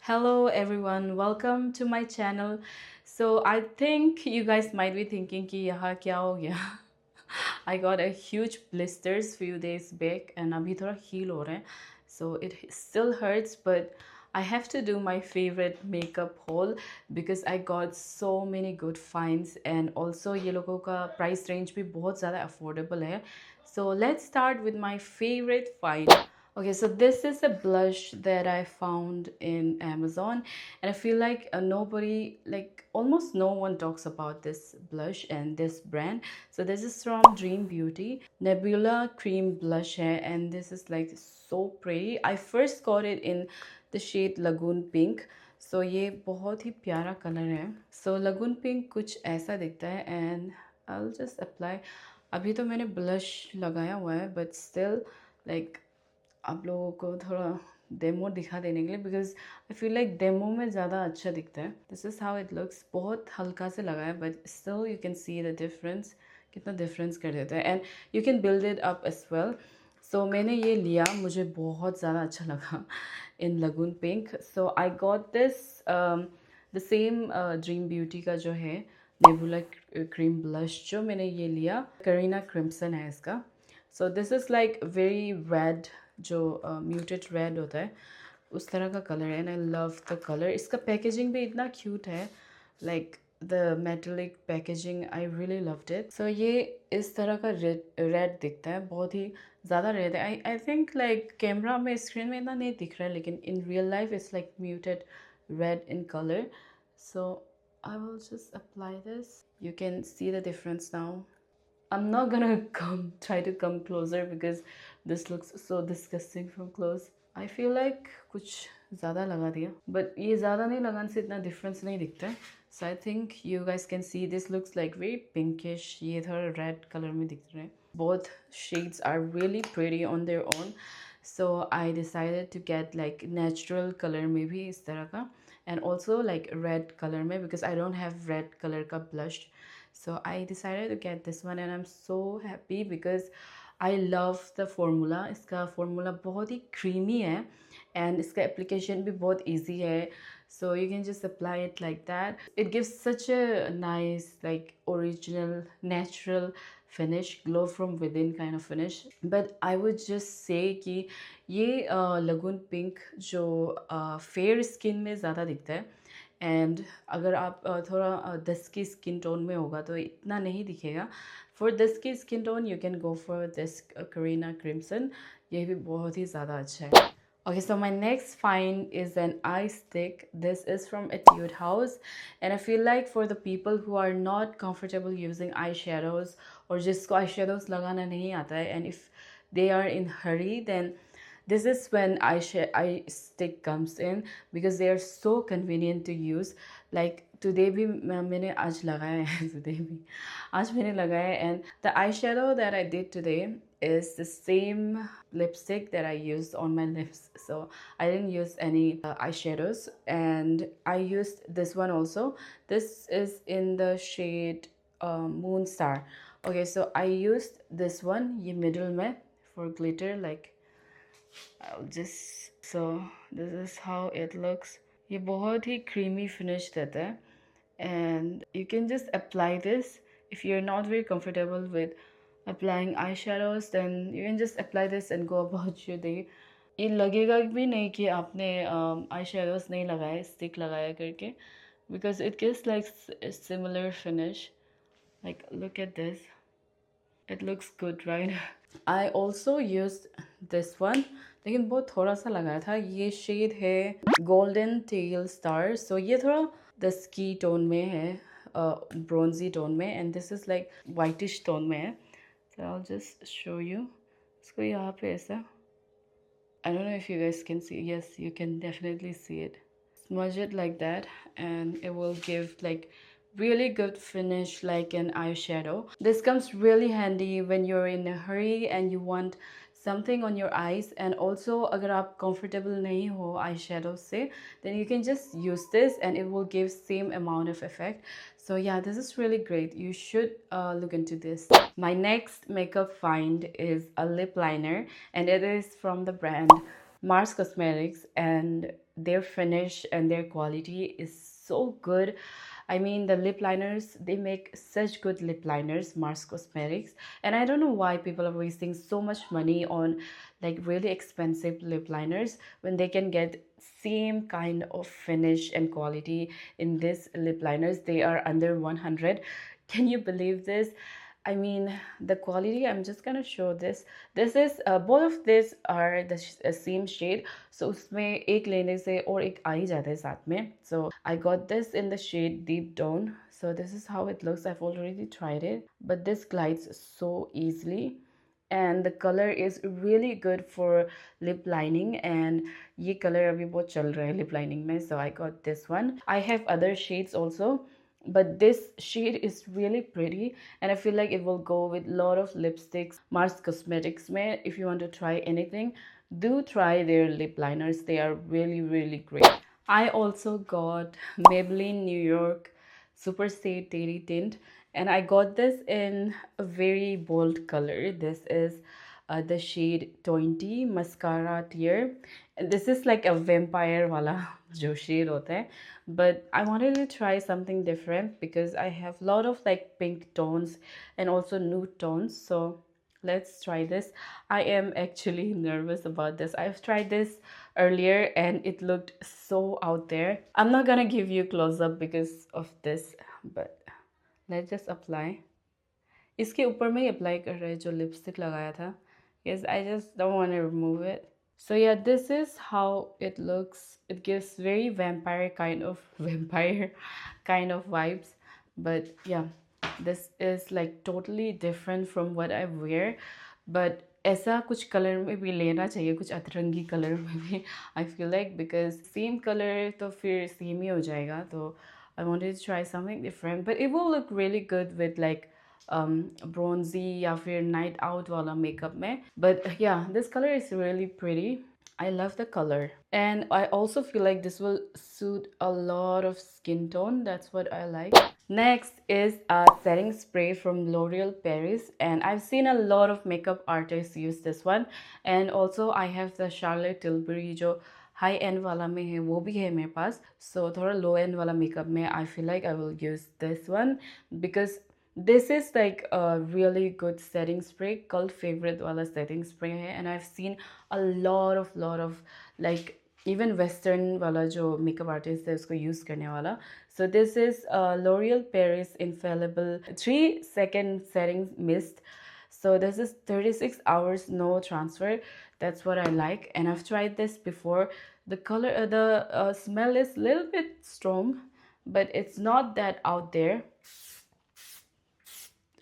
Hello everyone, welcome to my channel. So I think you guys might be thinking कि यहाँ क्या हो गया. I got a huge blisters few days back and अभी थोड़ा heal हो रहे हैं. So it still hurts, but I have to do my favorite makeup haul because I got so many good finds and also ये लोगों का price range भी बहुत ज़्यादा affordable है. So let's start with my favorite find. Okay, so this is a blush that I found in Amazon, and I feel like nobody, like almost no one talks about this blush and this brand. So this is from Dream Beauty Nebula Cream Blush hai, and this is like so pretty. I first got it in the shade Lagoon Pink. So ये बहुत ही प्यारा colour है. So Lagoon Pink कुछ ऐसा दिखता है and I'll just apply. अभी तो मैंने blush लगाया हुआ है, but still like आप लोगों को थोड़ा डेमो दिखा देने के लिए because I feel like demo में ज़्यादा अच्छा दिखता है. This is how it looks. बहुत हल्का से लगा है but still you can see the difference. कितना डिफरेंस कर देता है and you can build it up as well. So मैंने ये लिया, मुझे बहुत ज़्यादा अच्छा लगा in lagoon pink. So I got this the same dream beauty का जो है नेबुला क्रीम ब्लश जो मैंने ये लिया करीना क्रिम्सन है इसका. So this is like very red, जो म्यूटेड रेड होता है उस तरह का कलर है and I love the colour. इसका पैकेजिंग भी इतना क्यूट है, like the metallic packaging. I really loved it. So ये इस तरह का रेड रेड दिखता है, बहुत ही ज़्यादा रेड है. आई थिंक लाइक कैमरा में स्क्रीन में इतना नहीं दिख रहा है लेकिन in real life it's like muted red in colour. So I will just apply this. You can see the difference now. I'm not gonna try to come closer because this looks so disgusting from close. I feel like कुछ ज़्यादा लगा दिया, but ये ज़्यादा नहीं लगाने से इतना difference नहीं दिखता है. So I think you guys can see this looks like very pinkish. ये थोड़ा red color में दिख रहा है. Both shades are really pretty on their own. So I decided to get like natural color में भी इस तरह का and also like red color में because I don't have red color का blush. So I decided to get this one and I'm so happy because I love the formula. इसका formula बहुत ही creamy है and इसका application भी बहुत easy है. So you can just apply it like that. It gives such a nice like original natural finish, glow from within kind of finish. But I would just say कि ये lagoon pink जो fair skin में ज़्यादा दिखता है and अगर आप थोड़ा डस्की स्किन टोन में होगा तो इतना नहीं दिखेगा. For dusky skin tone you can go for this Kareena crimson. ये भी बहुत ही ज़्यादा अच्छा है. Okay, so my next find is an eye stick. This is from Etude House, and I feel like for the people who are not comfortable using eyeshadows or जिसको eyeshadows लगाना नहीं आता है and if they are in hurry, then this is when eye stick comes in because they are so convenient to use. Like today भी मैंने आज लगाया है today भी आज मैंने लगाया है and the eyeshadow that I did today is the same lipstick that I used on my lips. So I didn't use any eyeshadows and I used this one also. This is in the shade Moon Star. Okay, so I used this one ये middle में for glitter. Like I'll just, so this is how it looks. ये बहुत ही creamy finish देता है and you can just apply this. If you're not very comfortable with applying eyeshadows, then you can just apply this and go about your day. ये लगेगा भी नहीं कि आपने eyeshadows नहीं लगाए, stick लगाया करके, because it gives like a similar finish. Like look at this. It looks good, right? I also used this one, लेकिन बहुत थोड़ा सा लगाया था. ये शेड है गोल्डन टेल स्टार. सो ये थोड़ा डस्की टोन में है, ब्रोंजी टोन में, and this is like whitish tone में है. So I'll just show you. इसको यहाँ पे ऐसा, I don't know if you guys can see. Yes, you can definitely see it. Smudge it like that and it will give like really good finish like an eyeshadow. This comes really handy when you're in a hurry and you want something on your eyes, and also अगर आप comfortable नहीं हो eyeshadow से, then you can just use this and it will give same amount of effect. So yeah, this is really great. You should look into this. My next makeup find is a lip liner and it is from the brand Mars Cosmetics, and their finish and their quality is so good. I mean, the lip liners, they make such good lip liners, Mars Cosmetics. And I don't know why people are wasting so much money on like really expensive lip liners when they can get same kind of finish and quality in these lip liners. They are under 100. Can you believe this? I mean, the quality, I'm just gonna show this. This is both of these are the same shade. So उसमें एक लेने से और एक आ ही जाता है साथ में. So I got this in the shade Deep Dawn. So this is how it looks. I've already tried it, but this glides so easily. And the color is really good for lip lining, and ये color अभी बहुत चल रहा है lip lining में. So I got this one. I have other shades also, but this shade is really pretty, and I feel like it will go with a lot of lipsticks. Mars Cosmetics mein, if you want to try anything, do try their lip liners. They are really really great. I also got Maybelline New York Super Stay Dairy Tint, and I got this in a very bold color. This is the shade 20 Mascara Tear, and this is like a vampire wala jo shade hota hai. But I wanted to try something different because I have a lot of like pink tones and also nude tones. So let's try this. I am actually nervous about this. I've tried this earlier and it looked so out there. I'm not gonna give you close up because of this, but let's just apply. इसके ऊपर में ही apply कर रहे हैं जो lipstick लगाया था. Yes, I just don't want to remove it. So yeah, this is how it looks. It gives very vampire kind of vibes. But yeah, this is like totally different from what I wear. But ऐसा कुछ colour में भी लेना चाहिए, कुछ अतरंगी colour में भी. I feel like because same color तो फिर सेम ही हो जाएगा. तो I wanted to try something different, but it will look really good with like bronzy या फिर night out वाला makeup में. But yeah, this color is really pretty. I love the color, and I also feel like this will suit a lot of skin tone. That's what I like. Next is a setting spray from L'Oreal Paris, and I've seen a lot of makeup artists use this one. And also I have the Charlotte Tilbury जो high and वाला में है वो भी है मेरे पास. सो थोड़ा लो and वाला मेकअप में आई feel like I will use this one because this is like a really good setting spray, cult favorite wala setting spray hai, and I've seen a lot of like even western wala jo makeup artist hai usko use karne wala. So this is L'Oreal Paris Infallible 3-second setting mist. So this is 36 hours no transfer. That's what I like, and I've tried this before. The color the smell is a little bit strong, but it's not that out there.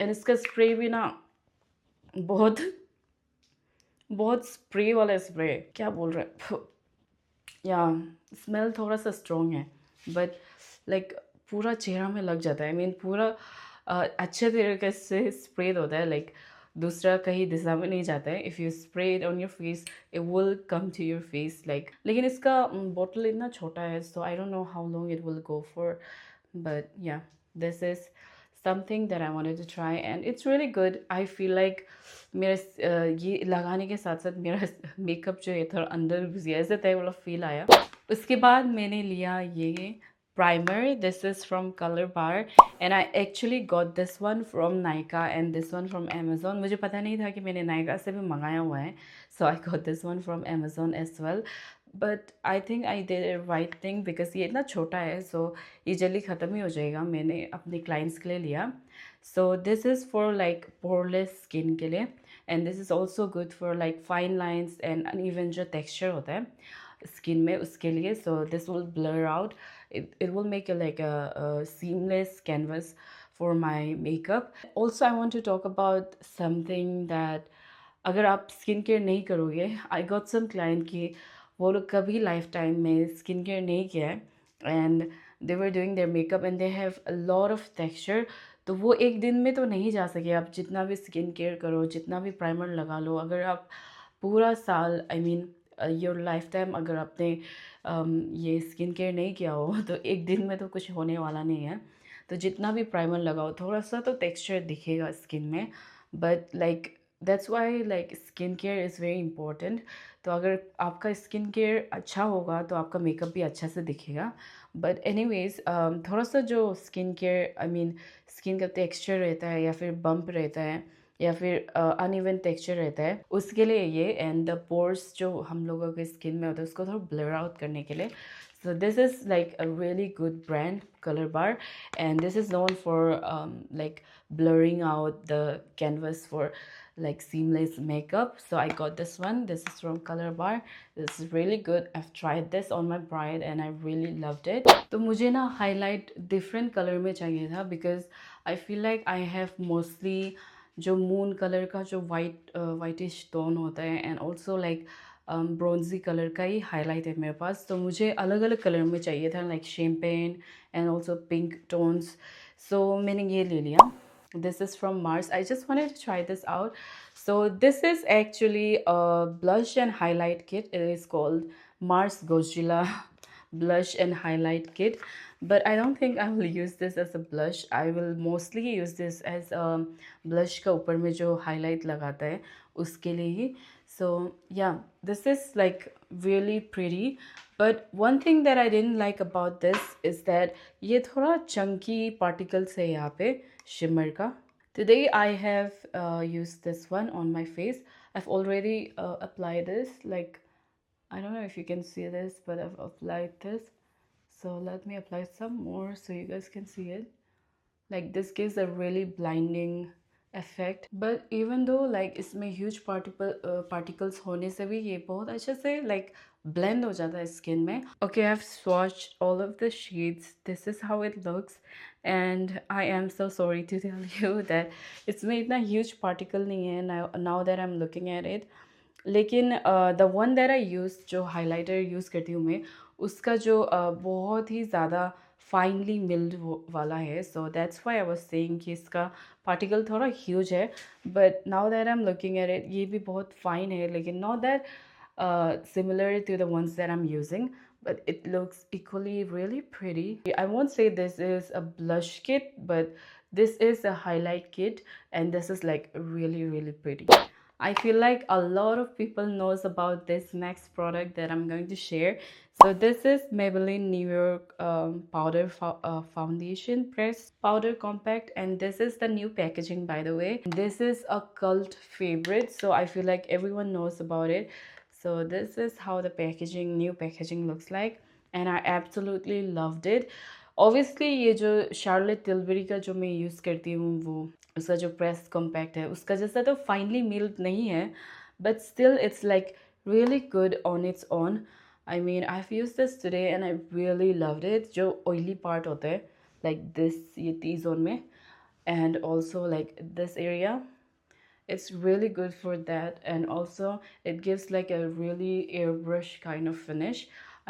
And इसका spray भी ना बहुत बहुत spray वाला spray, क्या बोल रहे हैं, या स्मेल थोड़ा सा स्ट्रॉन्ग है, बट लाइक पूरा चेहरा में लग जाता है. आई मीन पूरा अच्छे तरीके से स्प्रे होता है, लाइक दूसरा कहीं दिशा में नहीं जाता है. If you spray it on your face it will come to your face like. लेकिन इसका बॉटल इतना छोटा है, so I don't know how long it will go for. But yeah, this is something that I wanted to try, and it's really good. I feel like मेरा ये लगाने के साथ साथ मेरा मेकअप जो है थोड़ा अंदर घुस गया, ऐसे टाइप वाला फील आया. उसके बाद मैंने लिया ये primer. This is from Color Bar, and I actually got this one from Nykaa and this one from Amazon. मुझे पता नहीं था कि मैंने Nykaa से भी मंगाया हुआ है, so I got this one from Amazon as well. But I think I did a right thing because ये इतना छोटा है, so ये जल्दी ख़त्म ही हो जाएगा. मैंने अपने clients के लिए लिया. So this is for like poreless skin के लिए, and this is also good for like fine lines and uneven जो texture होता है skin में उसके लिए. So this will blur out. It will make it like a seamless canvas for my makeup. Also, I want to talk about something that अगर आप skin care नहीं करोगे, आई गॉट सम क्लाइंट कि वो लोग कभी लाइफ टाइम में skin care नहीं किया है, and they were doing their makeup and they have a lot of texture. तो वो एक दिन में तो नहीं जा सके. आप जितना भी स्किन केयर करो, जितना भी प्राइमर लगा लो, अगर आप पूरा साल I mean your life time अगर आपने ये स्किन केयर नहीं किया हो तो एक दिन में तो कुछ होने वाला नहीं है. तो जितना भी प्राइमर लगाओ थोड़ा सा तो टेक्सचर दिखेगा स्किन में. But like that's why like skincare is very important. तो अगर आपका स्किन केयर अच्छा होगा तो आपका मेकअप भी अच्छा से दिखेगा। बट एनीवेज थोड़ा सा जो skin care I mean skin का टेक्सचर रहता है या फिर बम्प रहता है या फिर अनइवन टेक्सचर रहता है उसके लिए ये, एंड द पोर्स जो हम लोगों के स्किन में होता है उसको थोड़ा ब्लर आउट करने के लिए। So this is like a really good brand, Color Bar, and this is known for like blurring out the canvas for like seamless makeup. So I got this one. This is from Color Bar. This is really good. I've tried this on my bride and I really loved it. तो मुझे ना highlight different color में चाहिए था because I feel like I have mostly जो moon colour का जो whitish tone होता है एंड ऑल्सो लाइक ब्रोंजी कलर का ही हाईलाइट है मेरे पास, तो मुझे अलग अलग कलर में चाहिए था like champagne and also pink tones. So मैंने ये ले लिया। This is from Mars. I just wanted to try this out. So this is actually a blush and highlight kit. It is called Mars Godzilla blush and highlight kit, but I don't think I will use this as a blush. I will mostly use this as a blush का ऊपर में जो highlight लगाता है उसके लिए ही। So yeah, this is like really pretty, but one thing that I didn't like about this is that ये थोड़ा chunky particles है यहाँ पे shimmer का। Today I have used this one on my face. I've already applied this, like I don't know if you can see this, but I've applied this. So let me apply some more so you guys can see it. Like this gives a really blinding effect. But even though like इसमें huge particles होने से भी ये बहुत अच्छे से like blend हो जाता है skin में. Okay, I've swatched all of the shades. This is how it looks, and I am so sorry to tell you that इसमें इतना huge particle नहीं है now that I'm looking at it. लेकिन the one that I use जो highlighter use करती हूँ मैं उसका जो बहुत ही ज़्यादा फाइनली मिल्ड वाला है, so that's why I was saying कि इसका पार्टिकल थोड़ा ह्यूज है। But now that I am looking at it ये भी बहुत फाइन है, लेकिन not that similar to the ones that I'm using, but it looks equally really pretty. I won't say this is a blush kit, but this is a highlight kit, and this is like really really pretty. I feel like a lot of people knows about this next product that I'm going to share. So this is Maybelline New York powder foundation press powder compact, and this is the new packaging, by the way. This is a cult favorite, so I feel like everyone knows about it. So this is how the new packaging looks like, and I absolutely loved it. Obviously ये जो Charlotte तिलबरी का जो मैं use करती हूँ वो उसका जो प्रेस कॉम्पैक्ट है उसका जैसा तो फाइनली मिल्क नहीं है, but still it's like really good on its own. I mean I have use this today and I really loved it. जो ऑयली पार्ट होता है लाइक दिस ये टी जोन में and also like this area, it's really good for that, and also it gives like a really airbrush kind of finish.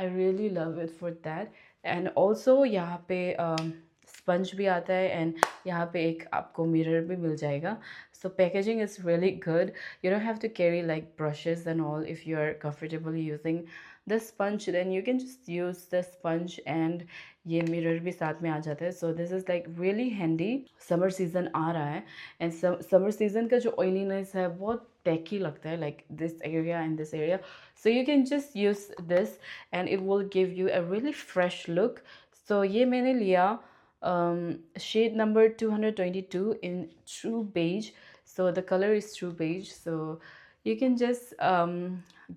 I really love it for that. And also यहाँ पे sponge भी आता है and यहाँ पे एक आपको mirror भी मिल जाएगा. So packaging is really good. You don't have to carry like brushes and all. If you are comfortable using the sponge, then you can just use the sponge, and ये mirror भी साथ में आ जाता है. So this is like really handy. Summer season आ रहा है and summer season का जो ऑयलीनेस है बहुत टैकी लगता है, like this area and this area. So you can just use this and it will give you a really fresh look. So ये मैंने लिया shade number 222 in True Beige. So the color is True Beige. So you can just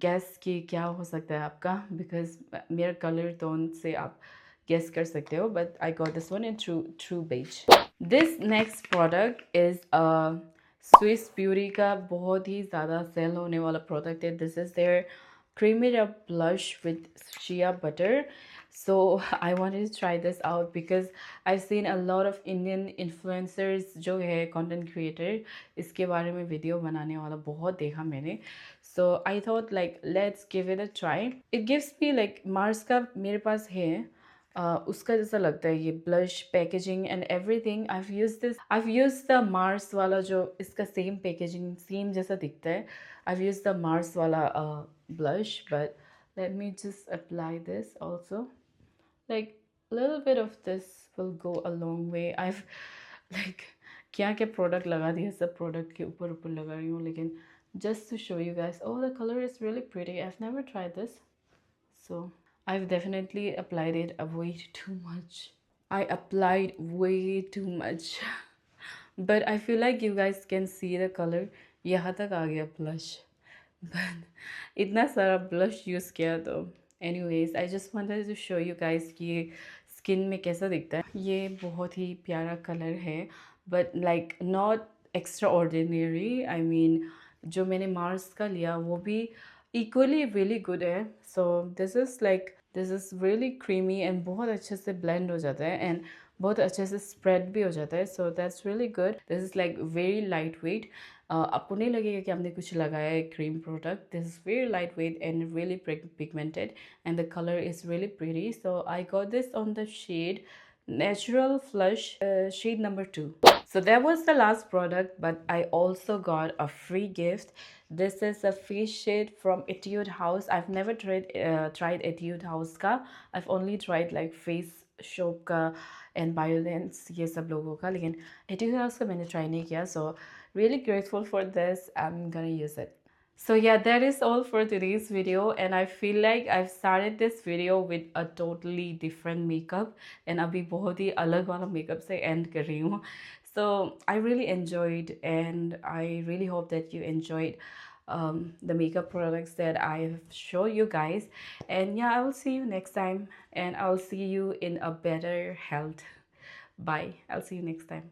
guess कि क्या हो सकता है आपका, because मेरा color tone से आप guess कर सकते हो, but I got this one in True Beige. This next product is a Swiss Beauty का बहुत ही ज़्यादा सेल होने वाला प्रोडक्ट है. This is their Cream It Up blush with shea butter. So I wanted to try this out because I've seen a lot of Indian influencers जो है content creator इसके बारे में वीडियो बनाने वाला बहुत देखा मैंने. So I thought like let's give it a try. It gives me like Mars का मेरे पास है उसका जैसा लगता है ये blush packaging and everything. I've used the Mars वाला जो इसका सेम पैकेजिंग सेम जैसा दिखता है. I've used द मार्स वाला blush, but let me just apply this also. Like a little bit of this will go a long way. I've like क्या क्या product लगा दिया, सब प्रोडक्ट के ऊपर ऊपर लगा रही हूँ, लेकिन just to show you guys. Oh, the color is really pretty. I've never tried this, so I've definitely applied it way too much. I applied way too much. But I feel like you guys can see the color. यहाँ तक आ गया blush. But इतना सारा blush use किया तो anyways I just wanted to show you guys कि ये skin में कैसा दिखता है. ये बहुत ही प्यारा कलर है, but like not extraordinary. I mean जो मैंने मार्स का लिया वो भी equally really good है. So this is really creamy and बहुत अच्छे से blend हो जाता है and बहुत अच्छे से spread भी हो जाता है. So that's really good. This is like very lightweight. आपको नहीं लगेगा कि आपने कुछ लगाया है cream product. This is very lightweight and really pigmented, and the color is really pretty. So I got this on the shade Natural Flush, shade number 2. So that was the last product, but I also got a free gift. This is a face shade from Etude House. I've never tried Etude House ka. I've only tried like Face Shop ka and Biolance ये सब लोगों का, लेकिन Etude House का मैंने try नहीं किया. So really grateful for this. I'm gonna use it. So yeah, that is all for today's video, and I feel like I've started this video with a totally different makeup and अभी बहुत ही अलग वाला makeup से end कर रही हूँ. So I really enjoyed, and I really hope that you enjoyed the makeup products that I've shown you guys. And yeah, I will see you next time, and I'll see you in a better health. Bye. I'll see you next time.